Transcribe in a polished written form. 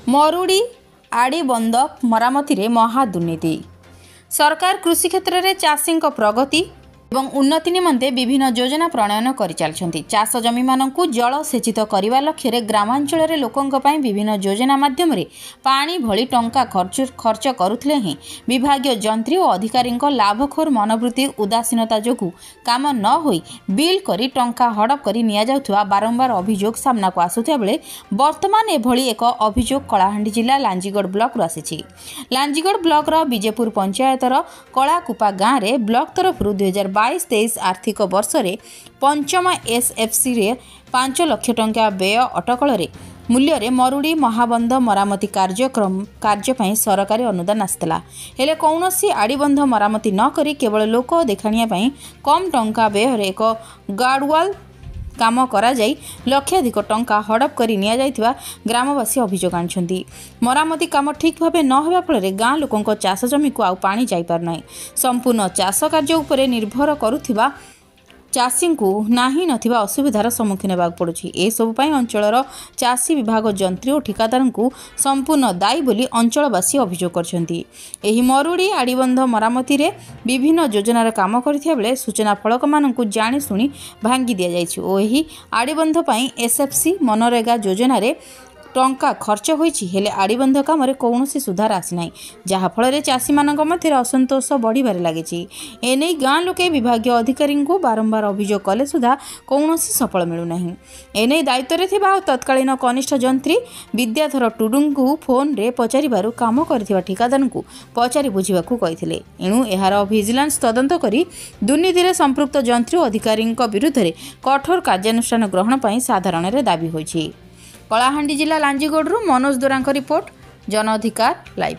मरुड़ी आड़ी बंद मरामती महादुर्नीति। सरकार कृषि क्षेत्र में चाषी प्रगति एवं उन्नति निमंते विभिन्न योजना प्रणयन कर चलछंती। चाष जमी मानकु जल सेचित करने लक्ष्य ग्रामांचल रे लोकंक पई विभिन्न योजना माध्यम रे पानी भली टंका खर्च करुथिले ही विभागीय जंत्री और अधिकारी लाभखोर मनोवृत्ति उदासीनता जोगु काम न होई बिल करी टंका हड़प करी निया जाउथुवा बारंबार अभियोग सामना को आसुथिया बेले वर्तमान एभली एक अभियोग कलाहांडी जिला लांजीगढ़ ब्लॉक रु आसीछि। लांजीगढ़ ब्लॉक रो विजेपुर पंचायतर कलाकुपा गाँव रे ब्लॉक तरफ 2022-23 आर्थिक वर्ष रे पंचम एसएफसी रे 5 लाख टंका व्यय अटकल मूल्य रे मरुड़ी महाबंध मरामती कार्य पई सरकारी अनुदान आसला। हेले कौनसी आड़ीबंध मरामती न करी केवल लोक देखाणिया पई कम टंका व्यय रे एक गार्डवाल काम करा जाई लक्षाधिक टंका हड़प करी निया जाइथिबा ग्रामवासी अभियोग आनिछंती। मरामती काम ठीक भावे न हेबा फल गाँ लोकंक चाष जमी को आउ पानी जाई पार नाही। संपूर्ण चाष कार्य उपरे निर्भर करुथिबा चाषी को नाही नथिबा असुविधार सम्मुखीन हेबाक पड़ुछि। ए सब पई अंचलर चाषी विभाग जंत्री और ठिकादार को संपूर्ण दायी बोली अंचलवासी अभियोग करछंती। एही मरुड़ी आड़ीबंध मरामती रे विभिन्न योजनार काम करथिया बेले सूचना फलक मानकु जानि सुनी भांगी दिया जायछि ओ एही आड़ीबंध पई एसएफसी मनरेगा योजना रे टंका खर्च होईछि हेले आड़ीबंध काम रे कौनसी सुधार आसी नाही जहा फल रे चाषी मानक मध्य असंतोष बढ़िबारे लागिछि। एनै गाँ लोके विभागीय अधिकारी को बारंबार अभियोग कले सुधा कौनसी सफल मिलु नाही। एनै दायित्व रे थिबा तत्कालीन कनिष्ठ जंत्री विद्याधर टुडू को फोन रे पचारिबारु काम करथिबा ठिकादार को पचारि बुझिबाकू कहिथिले। एणु एहार विजिलेंस तदंत करी दुर्नीति रे संपृक्त जंत्री और अधिकारी विरुद्ध रे कठोर कार्यानुष्ठान ग्रहण पई साधारण रे दाबी होईछि। कलाहांडी जिला लांजीगढ़ मनोज दोरांक रिपोर्ट, जन अधिकार लाइव।